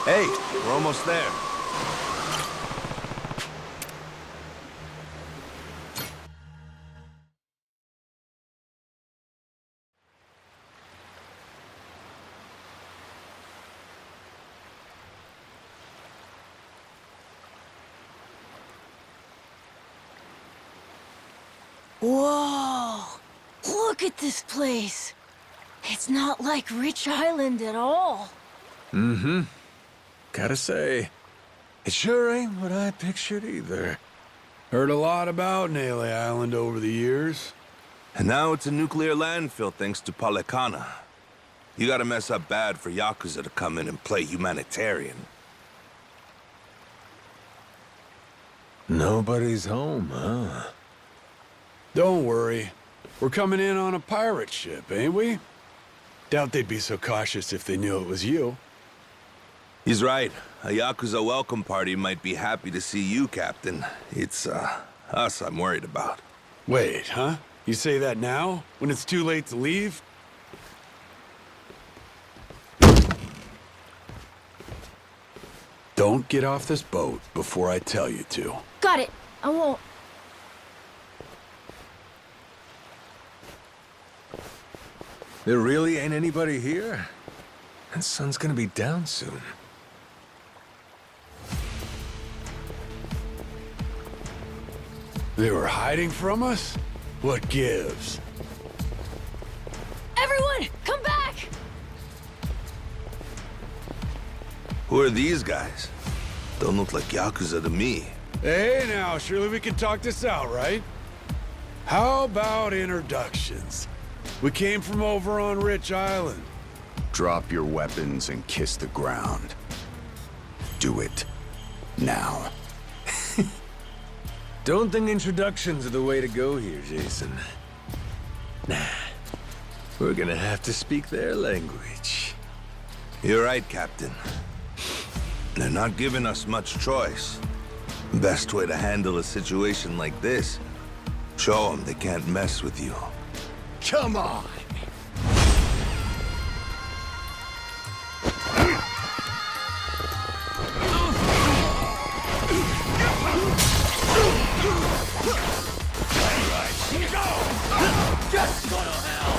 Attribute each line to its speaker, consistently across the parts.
Speaker 1: Hey, we're almost there.
Speaker 2: Whoa! Look at this place! It's not like Rich Island at all.
Speaker 3: Mm-hmm. Gotta say, it sure ain't what I pictured either. Heard a lot about Naily Island over the years.
Speaker 1: And now it's a nuclear landfill thanks to Policana. You gotta mess up bad for Yakuza to come in and play humanitarian.
Speaker 3: Nobody's home, huh? Don't worry. We're coming in on a pirate ship, ain't we? Doubt they'd be so cautious if they knew it was you.
Speaker 1: He's right. A Yakuza welcome party might be happy to see you, Captain. It's, us I'm worried about.
Speaker 3: Wait, huh? You say that now? When it's too late to leave? Don't get off this boat before I tell you to.
Speaker 2: Got it. I won't.
Speaker 3: There really ain't anybody here? And sun's gonna be down soon. They were hiding from us? What gives?
Speaker 2: Everyone, come back!
Speaker 1: Who are these guys? Don't look like Yakuza to me.
Speaker 3: Hey now, surely we can talk this out, right? How about introductions? We came from over on Rich Island.
Speaker 4: Drop your weapons and kiss the ground. Do it. Now.
Speaker 3: Don't think introductions are the way to go here, Jason. Nah. We're gonna have to speak their language.
Speaker 1: You're right, Captain. They're not giving us much choice. Best way to handle a situation like this, show them they can't mess with you.
Speaker 4: Come on!
Speaker 5: Just go to hell!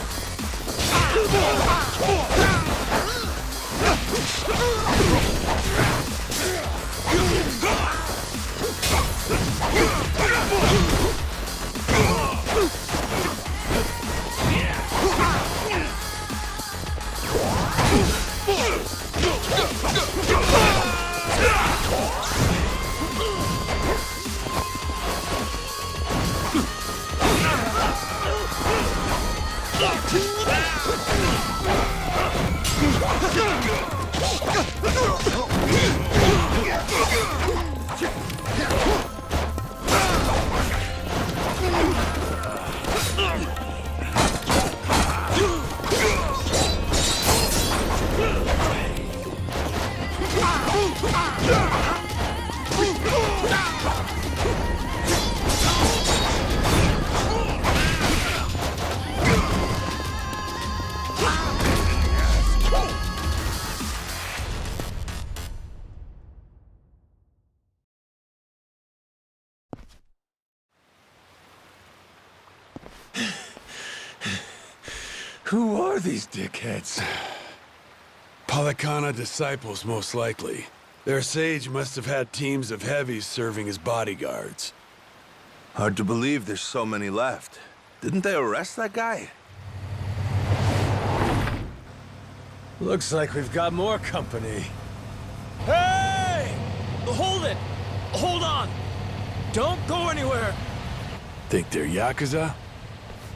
Speaker 3: Who are these dickheads? Policana disciples, most likely. Their sage must have had teams of heavies serving as bodyguards.
Speaker 1: Hard to believe there's so many left. Didn't they arrest that guy?
Speaker 3: Looks like we've got more company.
Speaker 5: Hey! Hold it! Hold on! Don't go anywhere!
Speaker 3: Think they're Yakuza?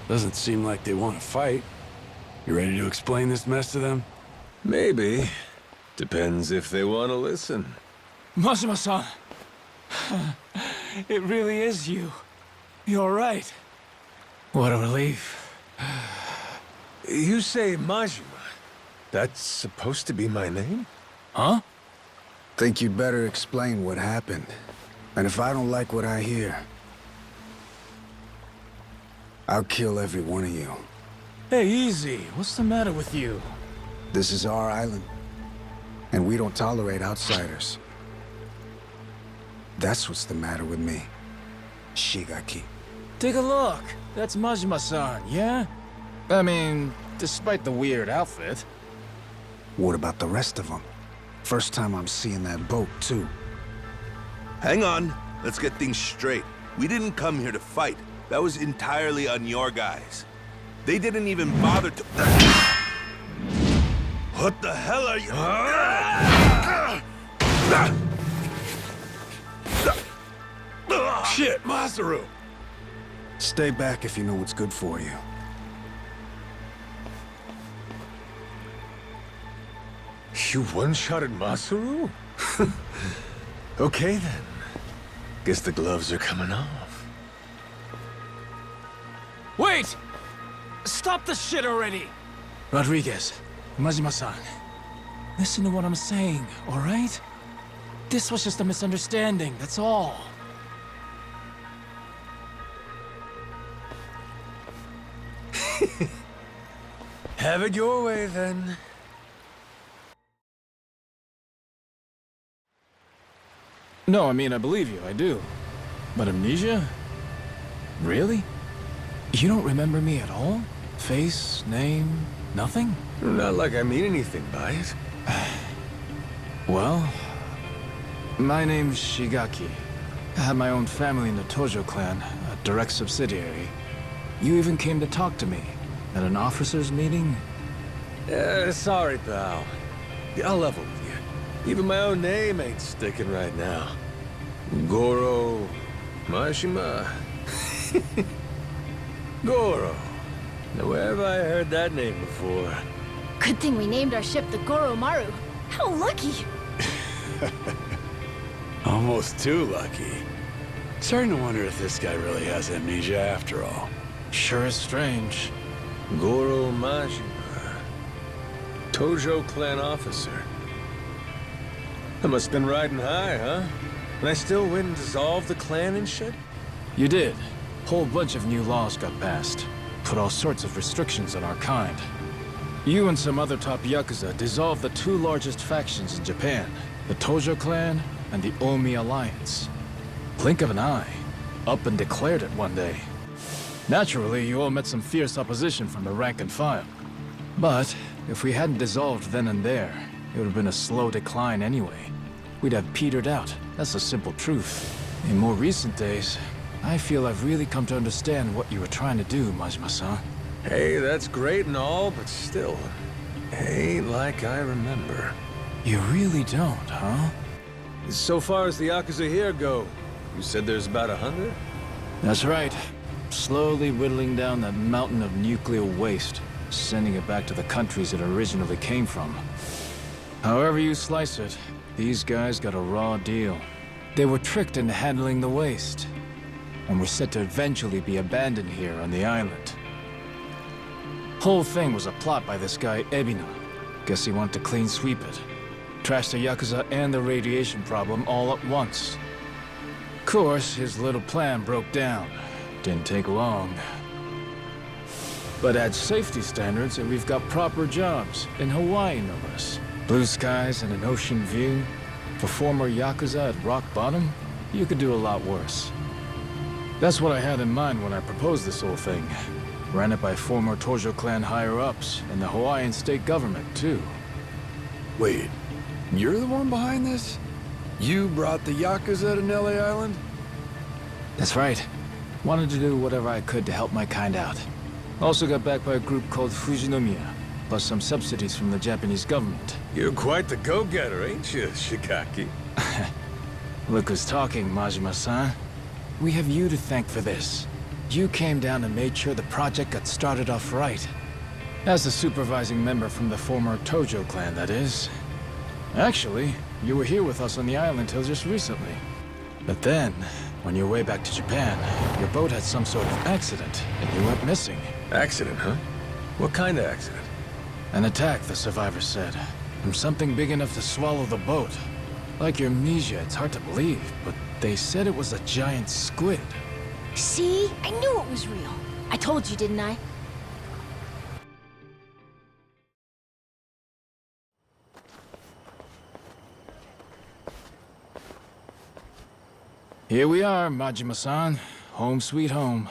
Speaker 3: Doesn't seem like they want to fight. You ready to explain this mess to them? Maybe. Depends if they want to listen.
Speaker 5: Majima-san. It really is you. You're right. What a relief.
Speaker 3: You say Majima. That's supposed to be my name?
Speaker 5: Huh?
Speaker 4: Think you'd better explain what happened. And if I don't like what I hear, I'll kill every one of you.
Speaker 5: Hey, easy. What's the matter with you?
Speaker 4: This is our island.
Speaker 6: And we don't tolerate outsiders. That's what's the matter with me. Shigaki.
Speaker 5: Take a look. That's Majima-san, yeah? I mean, despite the weird outfit.
Speaker 6: What about the rest of them? First time I'm seeing that boat, too.
Speaker 1: Hang on. Let's get things straight. We didn't come here to fight. That was entirely on your guys. They didn't even bother to... What the hell are you...
Speaker 3: Shit, Masaru!
Speaker 6: Stay back if you know what's good for you.
Speaker 3: You one-shotted Masaru? Okay then. Guess the gloves are coming off.
Speaker 5: Wait! Stop the shit already! Rodriguez, Majima-san, listen to what I'm saying, all right? This was just a misunderstanding, that's all.
Speaker 3: Have it your way then.
Speaker 5: No, I mean, I believe you, I do. But amnesia? Really? You don't remember me at all? Face, name, nothing?
Speaker 3: Not like I mean anything by it.
Speaker 5: Well, my name's Shigaki. I had my own family in the Tojo clan, a direct subsidiary. You even came to talk to me at an officers' meeting?
Speaker 3: Sorry, pal. I'll level with you. Even my own name ain't sticking right now. Goro... Mashima? Goro. Now, where have I heard that name before?
Speaker 2: Good thing we named our ship the Goromaru. How lucky!
Speaker 3: Almost too lucky. Starting to wonder if this guy really has amnesia after all.
Speaker 5: Sure is strange.
Speaker 3: Goro Majima. Tojo clan officer. I must have been riding high, huh? And I still win and dissolve the clan and shit?
Speaker 5: You did. Whole bunch of new laws got passed. Put all sorts of restrictions on our kind. You and some other top Yakuza dissolved the two largest factions in Japan, the Tojo clan and the Omi Alliance. Blink of an eye. Up and declared it one day. Naturally, you all met some fierce opposition from the rank and file. But if we hadn't dissolved then and there, it would have been a slow decline anyway. We'd have petered out. That's the simple truth. In more recent days, I feel I've really come to understand what you were trying to do, Majima-san.
Speaker 3: Hey, that's great and all, but still, ain't like I remember.
Speaker 5: You really don't, huh?
Speaker 3: So far as the Yakuza here go, you said there's about 100?
Speaker 5: That's right. Slowly whittling down that mountain of nuclear waste, sending it back to the countries it originally came from. However you slice it, these guys got a raw deal. They were tricked into handling the waste, and were set to eventually be abandoned here on the island. Whole thing was a plot by this guy, Ebina. Guess he wanted to clean sweep it. Trash the Yakuza and the radiation problem all at once. Of course, his little plan broke down. Didn't take long. But at safety standards, and we've got proper jobs, in Hawaii no less. Blue skies and an ocean view. For former Yakuza at rock bottom, you could do a lot worse. That's what I had in mind when I proposed this whole thing. Ran it by former Tojo clan higher-ups, and the Hawaiian state government, too.
Speaker 3: Wait, you're the one behind this? You brought the Yakuza to Nelly Island?
Speaker 5: That's right. Wanted to do whatever I could to help my kind out. Also got backed by a group called Fujinomiya, plus some subsidies from the Japanese government.
Speaker 3: You're quite the go-getter, ain't you, Shigaki?
Speaker 5: Look who's talking, Majima-san. We have you to thank for this. You came down and made sure the project got started off right. As the supervising member from the former Tojo clan, that is. Actually, you were here with us on the island till just recently. But then, on your way back to Japan, your boat had some sort of accident, and you went missing.
Speaker 3: Accident, huh? What kind of accident?
Speaker 5: An attack, the survivors said. From something big enough to swallow the boat. Like your amnesia, it's hard to believe, but they said it was a giant squid.
Speaker 2: See? I knew it was real. I told you, didn't I?
Speaker 5: Here we are, Majima-san. Home sweet home.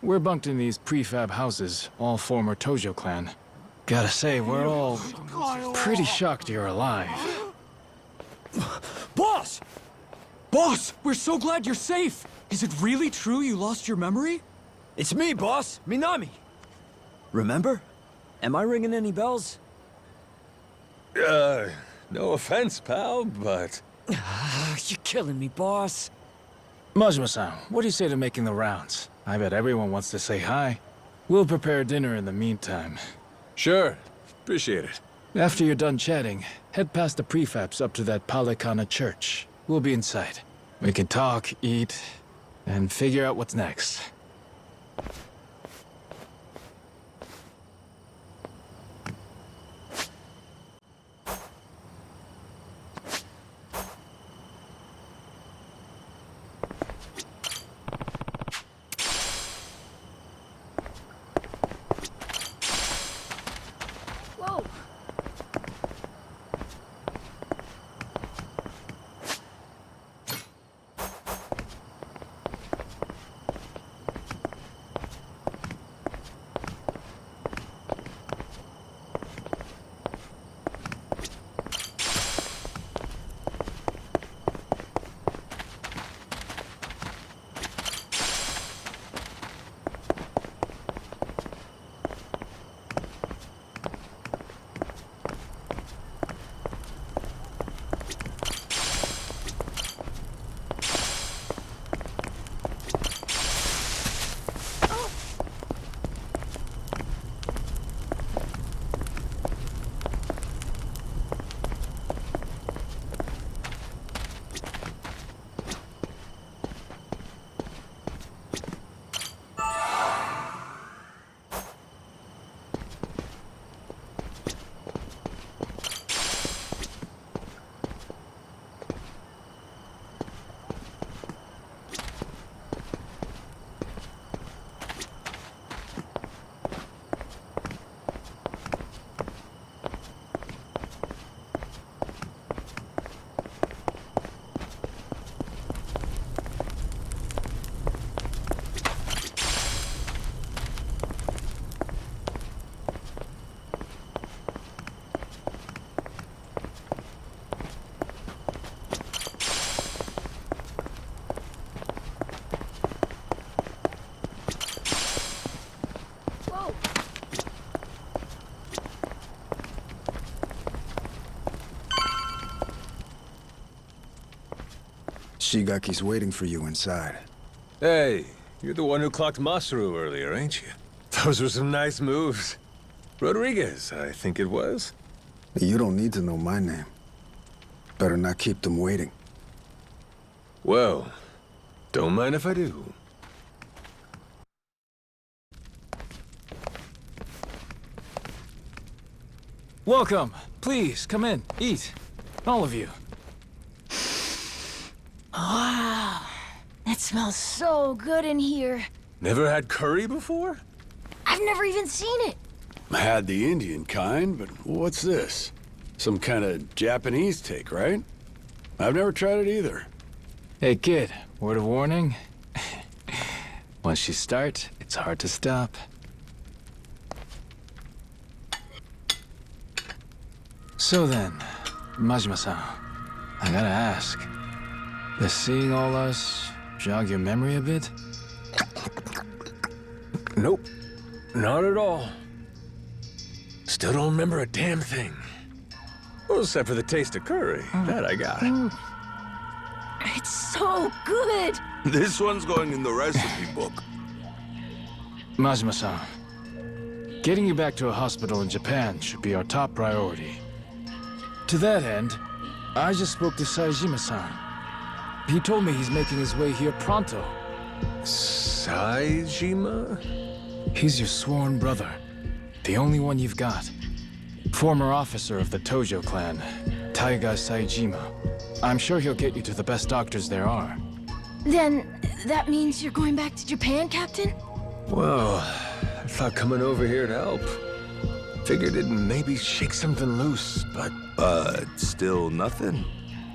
Speaker 5: We're bunked in these prefab houses, all former Tojo clan. Gotta say, we're all pretty shocked you're alive.
Speaker 7: Boss! Boss, we're so glad you're safe! Is it really true you lost your memory?
Speaker 8: It's me, boss. Minami. Remember? Am I ringing any bells?
Speaker 3: No offense, pal, but...
Speaker 8: You're killing me, boss.
Speaker 5: Majima-san, what do you say to making the rounds? I bet everyone wants to say hi. We'll prepare dinner in the meantime.
Speaker 3: Sure. Appreciate it.
Speaker 5: After you're done chatting, head past the prefabs up to that Palikana church. We'll be inside. We can talk, eat, and figure out what's next.
Speaker 2: Whoa! Whoa!
Speaker 6: Shigaki's waiting for you inside.
Speaker 3: Hey, you're the one who clocked Masaru earlier, ain't you? Those were some nice moves. Rodriguez, I think it was.
Speaker 6: You don't need to know my name. Better not keep them waiting.
Speaker 3: Well, don't mind if I do.
Speaker 5: Welcome. Please, come in. Eat. All of you.
Speaker 2: Wow. It smells so good in here.
Speaker 3: Never had curry before?
Speaker 2: I've never even seen it.
Speaker 3: I had the Indian kind, but what's this? Some kind of Japanese take, right? I've never tried it either.
Speaker 5: Hey, kid. Word of warning. Once you start, it's hard to stop. So then, Majima-san, I gotta ask. Does seeing all us jog your memory a bit?
Speaker 3: Nope. Not at all. Still don't remember a damn thing. Well, except for the taste of curry. That I got.
Speaker 2: It's so good.
Speaker 1: This one's going in the recipe book.
Speaker 5: Majima-san, getting you back to a hospital in Japan should be our top priority. To that end, I just spoke to Saejima-san. He told me he's making his way here pronto.
Speaker 3: Saejima?
Speaker 5: He's your sworn brother. The only one you've got. Former officer of the Tojo clan, Taiga Saejima. I'm sure he'll get you to the best doctors there are.
Speaker 2: Then, that means you're going back to Japan, Captain?
Speaker 3: Well, I thought coming over here to help. Figured it'd maybe shake something loose, but...
Speaker 1: Still nothing?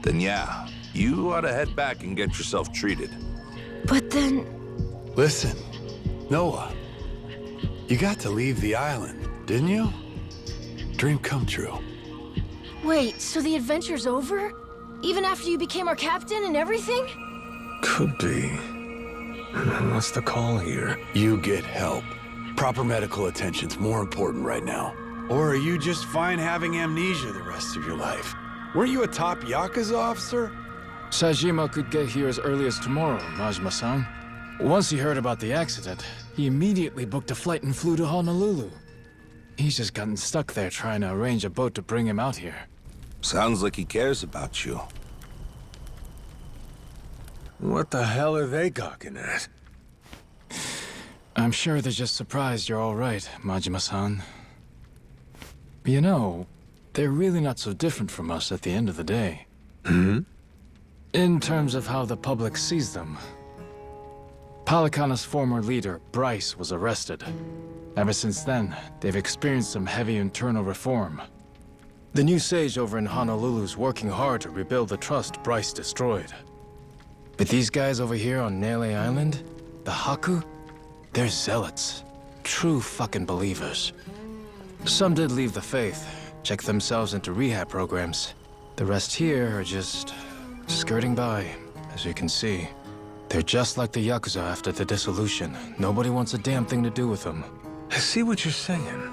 Speaker 1: Then yeah, You ought to head back and get yourself treated.
Speaker 2: But then...
Speaker 3: Listen, Noah. You got to leave the island, didn't you? Dream come true.
Speaker 2: Wait, so the adventure's over? Even after you became our captain and everything?
Speaker 3: Could be. What's the call here? You get help. Proper medical attention's more important right now. Or are you just fine having amnesia the rest of your life? Weren't you a top Yakuza officer?
Speaker 5: Sajima could get here as early as tomorrow, Majima-san. Once he heard about the accident, he immediately booked a flight and flew to Honolulu. He's just gotten stuck there trying to arrange a boat to bring him out here.
Speaker 1: Sounds like he cares about you.
Speaker 3: What the hell are they gawking at?
Speaker 5: I'm sure they're just surprised you're all right, Majima-san. You know, they're really not so different from us at the end of the day.
Speaker 3: Hmm?
Speaker 5: In terms of how the public sees them. Palikana's former leader, Bryce, was arrested. Ever since then, they've experienced some heavy internal reform. The new sage over in Honolulu's working hard to rebuild the trust Bryce destroyed. But these guys over here on Nele Island, the Haku, they're zealots. True fucking believers. Some did leave the faith, check themselves into rehab programs. The rest here are just skirting by, as you can see. They're just like the Yakuza after the dissolution. Nobody wants a damn thing to do with them.
Speaker 3: I see what you're saying.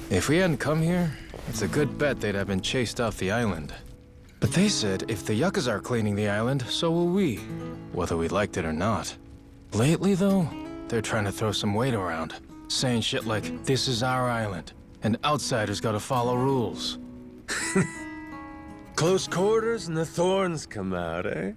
Speaker 5: If we hadn't come here, it's a good bet they'd have been chased off the island. But they said if the Yakuza are cleaning the island, so will we, whether we liked it or not. Lately, though, they're trying to throw some weight around, saying shit like, this is our island, and outsiders gotta follow rules.
Speaker 3: Close quarters and the thorns come out, eh?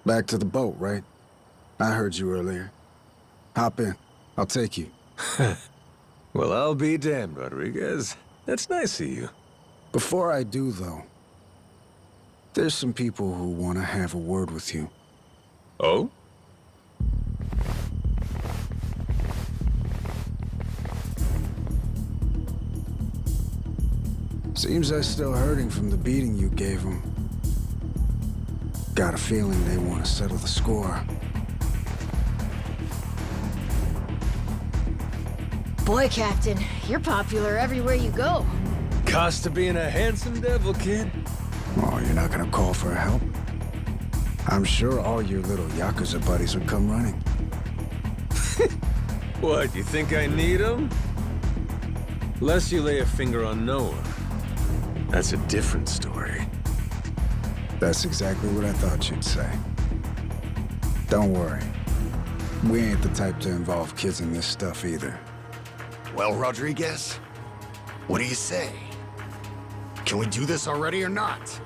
Speaker 6: Back to the boat, right? I heard you earlier. Hop in. I'll take you.
Speaker 3: Well, I'll be damned, Rodriguez. That's nice of you.
Speaker 6: Before I do, though, there's some people who want to have a word with you.
Speaker 3: Oh?
Speaker 6: Seems they're still hurting from the beating you gave them. Got a feeling they want to settle the score.
Speaker 2: Boy, Captain, you're popular everywhere you go.
Speaker 3: Cost to being a handsome devil, kid.
Speaker 6: Oh, you're not gonna call for help? I'm sure all your little Yakuza buddies would come running.
Speaker 3: What, you think I need them? Lest you lay a finger on Noah. That's a different story.
Speaker 6: That's exactly what I thought you'd say. Don't worry. We ain't the type to involve kids in this stuff either.
Speaker 4: Well, Rodriguez, what do you say? Can we do this already or not?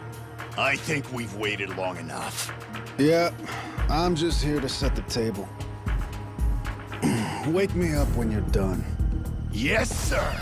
Speaker 4: I think we've waited long enough.
Speaker 6: Yeah, I'm just here to set the table. Wake me up when you're done.
Speaker 4: Yes, sir.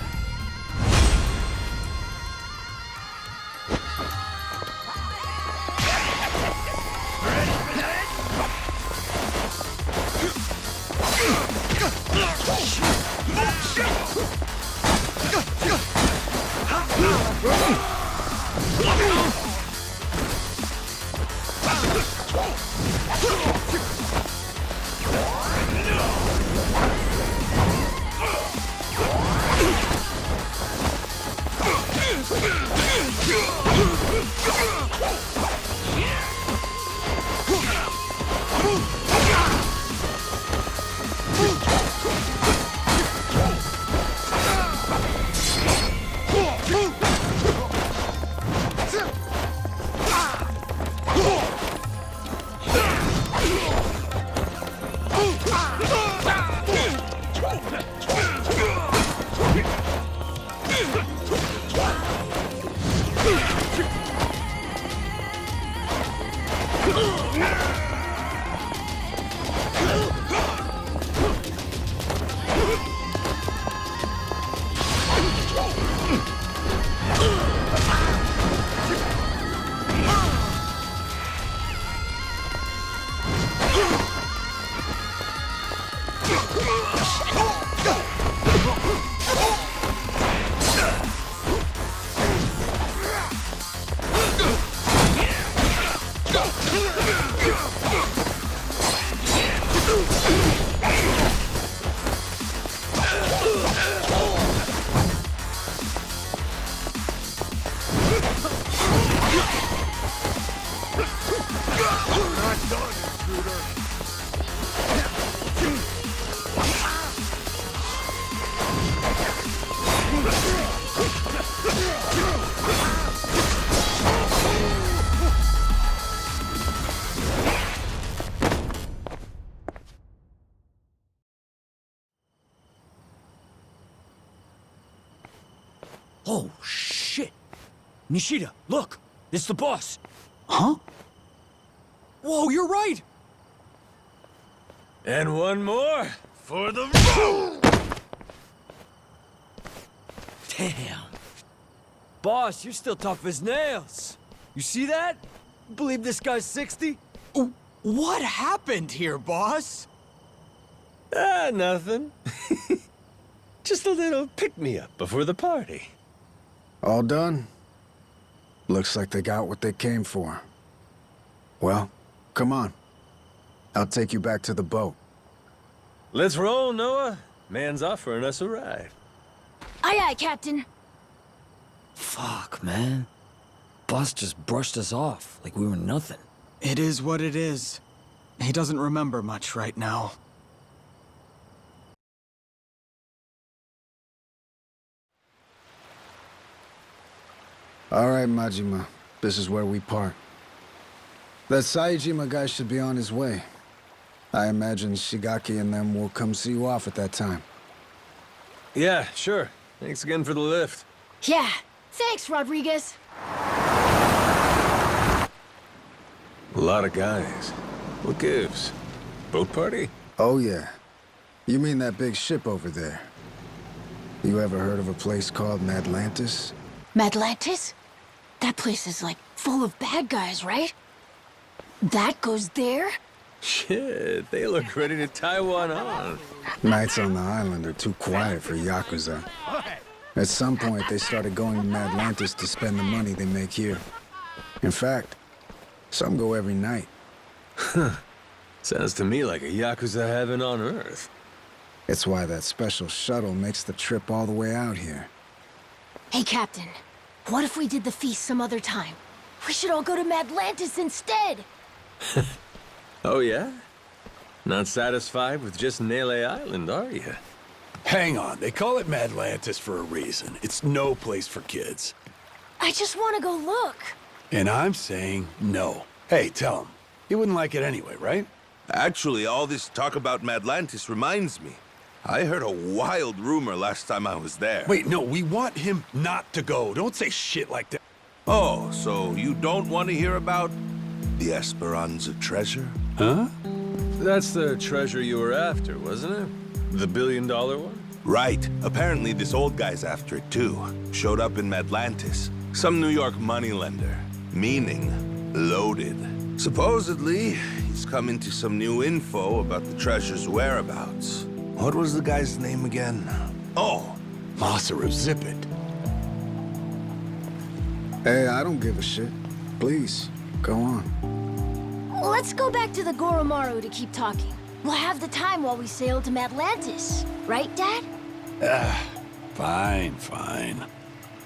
Speaker 8: Oh, shit! Nishida, look! It's the boss!
Speaker 7: Huh? Whoa, you're right!
Speaker 5: And one more for the road!
Speaker 8: Damn! Boss, you're still tough as nails! You see that? Believe this guy's 60?
Speaker 7: What happened here, boss?
Speaker 9: Ah, nothing. Just a little pick-me-up before the party.
Speaker 6: All done? Looks like they got what they came for. Well, come on. I'll take you back to the boat.
Speaker 9: Let's roll, Noah. Man's offering us a ride.
Speaker 2: Aye, aye, Captain.
Speaker 8: Fuck, man. Boss just brushed us off like we were nothing.
Speaker 7: It is what it is. He doesn't remember much right now.
Speaker 6: All right, Majima. This is where we part. That Saejima guy should be on his way. I imagine Shigaki and them will come see you off at that time.
Speaker 9: Yeah, sure. Thanks again for the lift.
Speaker 2: Yeah, thanks, Rodriguez.
Speaker 9: A lot of guys. What gives? Boat party?
Speaker 6: Oh, yeah. You mean that big ship over there? You ever heard of a place called Madlantis?
Speaker 2: Madlantis? That place is, like, full of bad guys, right? That goes there?
Speaker 9: Shit, they look ready to tie one on.
Speaker 6: Nights on the island are too quiet for Yakuza. At some point, they started going to Madlantis to spend the money they make here. In fact, some go every night.
Speaker 9: Sounds to me like a Yakuza heaven on Earth.
Speaker 6: It's why that special shuttle makes the trip all the way out here.
Speaker 2: Hey, Captain. What if we did the feast some other time? We should all go to Madlantis instead!
Speaker 9: Oh, yeah? Not satisfied with just Nele Island, are you?
Speaker 3: Hang on, they call it Madlantis for a reason. It's no place for kids.
Speaker 2: I just want to go look.
Speaker 3: And I'm saying no. Hey, tell him. He wouldn't like it anyway, right?
Speaker 1: Actually, all this talk about Madlantis reminds me. I heard a wild rumor last time I was there.
Speaker 3: Wait, no, we want him not to go. Don't say shit like that.
Speaker 1: Oh, so you don't want to hear about the Esperanza treasure?
Speaker 3: Huh?
Speaker 9: That's the treasure you were after, wasn't it? The $1 billion one?
Speaker 1: Right. Apparently this old guy's after it too. Showed up in Madlantis. Some New York moneylender. Meaning, loaded. Supposedly, he's come into some new info about the treasure's whereabouts. What was the guy's name again? Oh,
Speaker 3: Masaru, zip it.
Speaker 6: Hey, I don't give a shit. Please, go on.
Speaker 2: Let's go back to the Goromaru to keep talking. We'll have the time while we sail to Madlantis. Right, Dad?
Speaker 3: Fine, fine.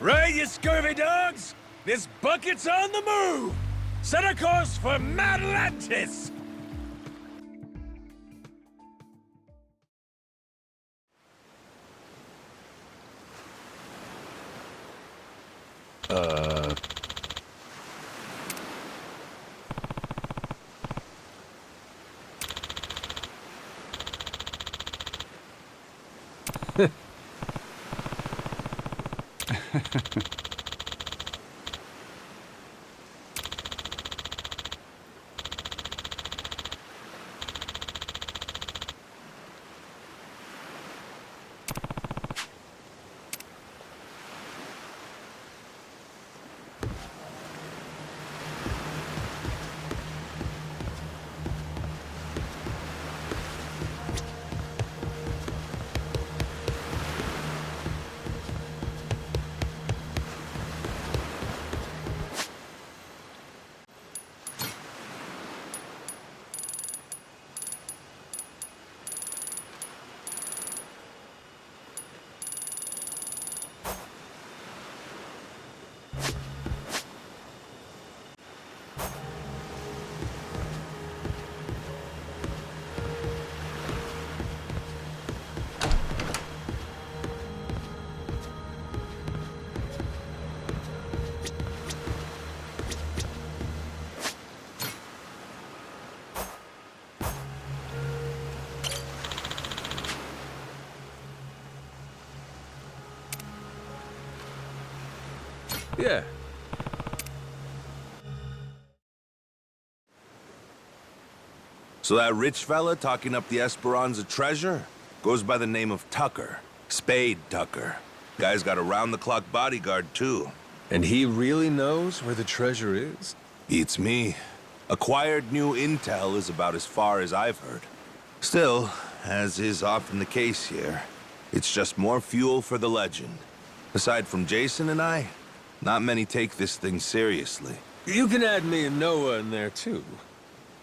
Speaker 9: Right, you scurvy dogs! This bucket's on the move! Set a course for Madlantis! Yeah.
Speaker 1: So that rich fella talking up the Esperanza treasure goes by the name of Tucker. Spade Tucker. Guy's got a round-the-clock bodyguard, too.
Speaker 9: And he really knows where the treasure is?
Speaker 1: Beats me. Acquired new intel is about as far as I've heard. Still, as is often the case here, it's just more fuel for the legend. Aside from Jason and I, not many take this thing seriously.
Speaker 9: You can add me and Noah in there, too.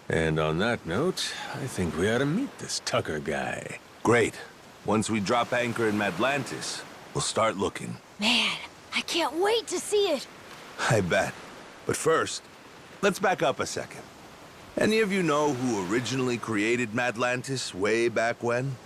Speaker 9: And on that note, I think we ought to meet this Tucker guy.
Speaker 1: Great. Once we drop anchor in Madlantis, we'll start looking.
Speaker 2: Man, I can't wait to see it.
Speaker 1: I bet. But first, let's back up a second. Any of you know who originally created Madlantis way back when?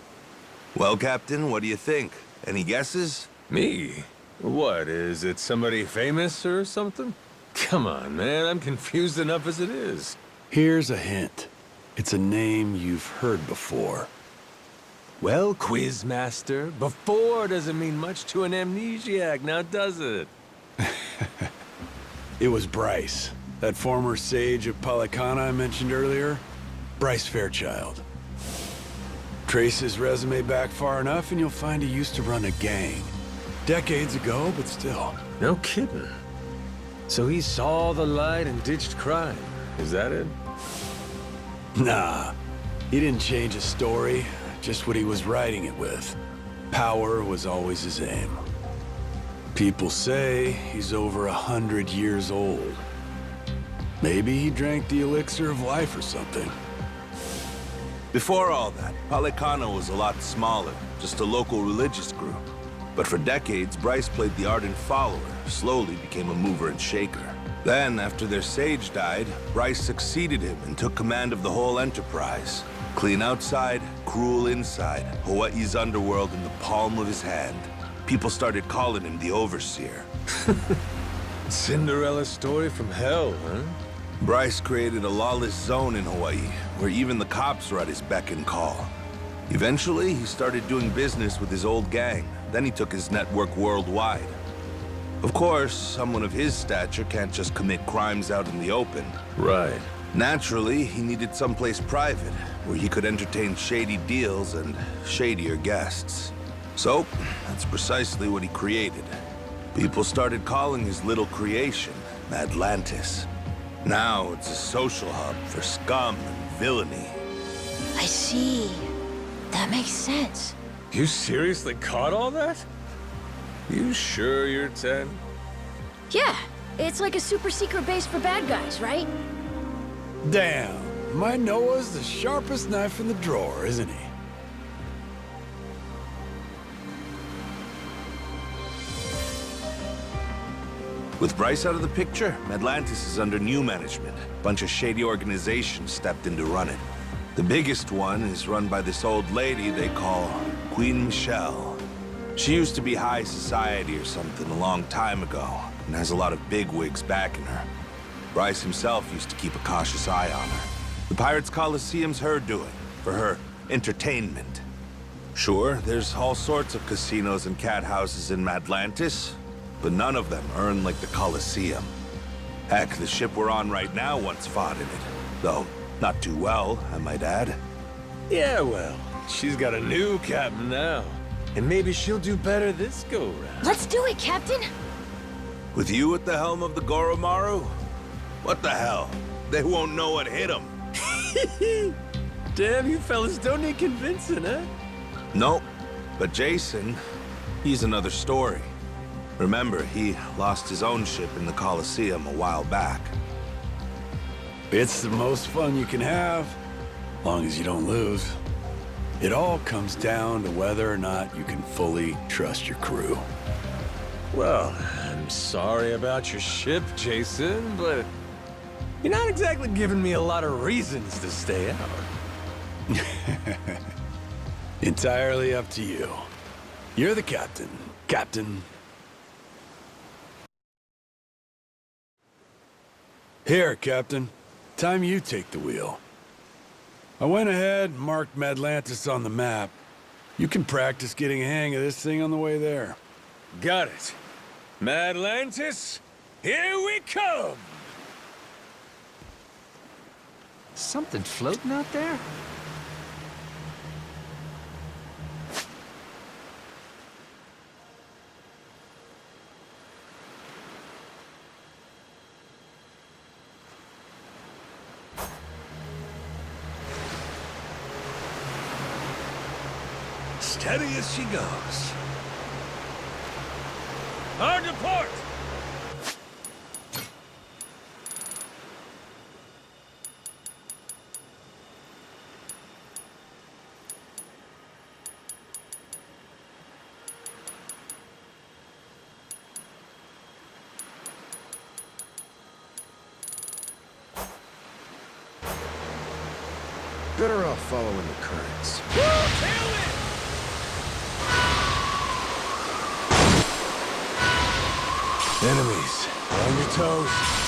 Speaker 1: Well, Captain, what do you think? Any guesses?
Speaker 9: Me? What, is it somebody famous or something? Come on, man, I'm confused enough as it is.
Speaker 3: Here's a hint. It's a name you've heard before.
Speaker 9: Well, Quizmaster, before doesn't mean much to an amnesiac, now does it?
Speaker 3: It was Bryce, that former sage of Palicana I mentioned earlier. Bryce Fairchild. Trace his resume back far enough and you'll find he used to run a gang. Decades ago, but still.
Speaker 9: No kidding. So he saw the light and ditched crime, is that it?
Speaker 3: Nah, he didn't change his story, just what he was writing it with. Power was always his aim. People say he's over 100 years old. Maybe he drank the elixir of life or something.
Speaker 1: Before all that, Palicana was a lot smaller, just a local religious group. But for decades, Bryce played the ardent follower, slowly became a mover and shaker. Then, after their sage died, Bryce succeeded him and took command of the whole enterprise. Clean outside, cruel inside, Hawaii's underworld in the palm of his hand. People started calling him the Overseer.
Speaker 9: Cinderella story from hell, huh?
Speaker 1: Bryce created a lawless zone in Hawaii, where even the cops were at his beck and call. Eventually, he started doing business with his old gang. Then he took his network worldwide. Of course, someone of his stature can't just commit crimes out in the open.
Speaker 9: Right.
Speaker 1: Naturally, he needed someplace private, where he could entertain shady deals and shadier guests. So, that's precisely what he created. People started calling his little creation Atlantis. Now it's a social hub for scum and villainy.
Speaker 2: I see. That makes sense.
Speaker 9: You seriously caught all that? You sure you're 10?
Speaker 2: Yeah, it's like a super secret base for bad guys, right?
Speaker 3: Damn, my Noah's the sharpest knife in the drawer, isn't he?
Speaker 1: With Bryce out of the picture, Atlantis is under new management. A bunch of shady organizations stepped in to run it. The biggest one is run by this old lady they call Queen Michelle. She used to be high society or something a long time ago, and has a lot of bigwigs backing her. Bryce himself used to keep a cautious eye on her. The Pirates Coliseum's her doing, for her entertainment. Sure, there's all sorts of casinos and cat houses in Atlantis, but none of them earn like the Coliseum. Heck, the ship we're on right now once fought in it. Though, not too well, I might add.
Speaker 9: Yeah, well, she's got a new captain now. And maybe she'll do better this go-round.
Speaker 2: Let's do it, Captain!
Speaker 1: With you at the helm of the Goromaru? What the hell? They won't know what hit them.
Speaker 9: Damn, you fellas don't need convincing, huh?
Speaker 1: Nope. But Jason, he's another story. Remember, he lost his own ship in the Coliseum a while back.
Speaker 3: It's the most fun you can have, long as you don't lose. It all comes down to whether or not you can fully trust your crew.
Speaker 9: Well, I'm sorry about your ship, Jason, but you're not exactly giving me a lot of reasons to stay out.
Speaker 3: Entirely up to you. You're the captain, Captain. Here, Captain. Time you take the wheel. I went ahead and marked Madlantis on the map. You can practice getting a hang of this thing on the way there.
Speaker 9: Got it. Madlantis, here we come!
Speaker 7: Something floating out there?
Speaker 1: Steady as she goes.
Speaker 9: Hard to port!
Speaker 4: Better off following the currents.
Speaker 3: Enemies, on your toes.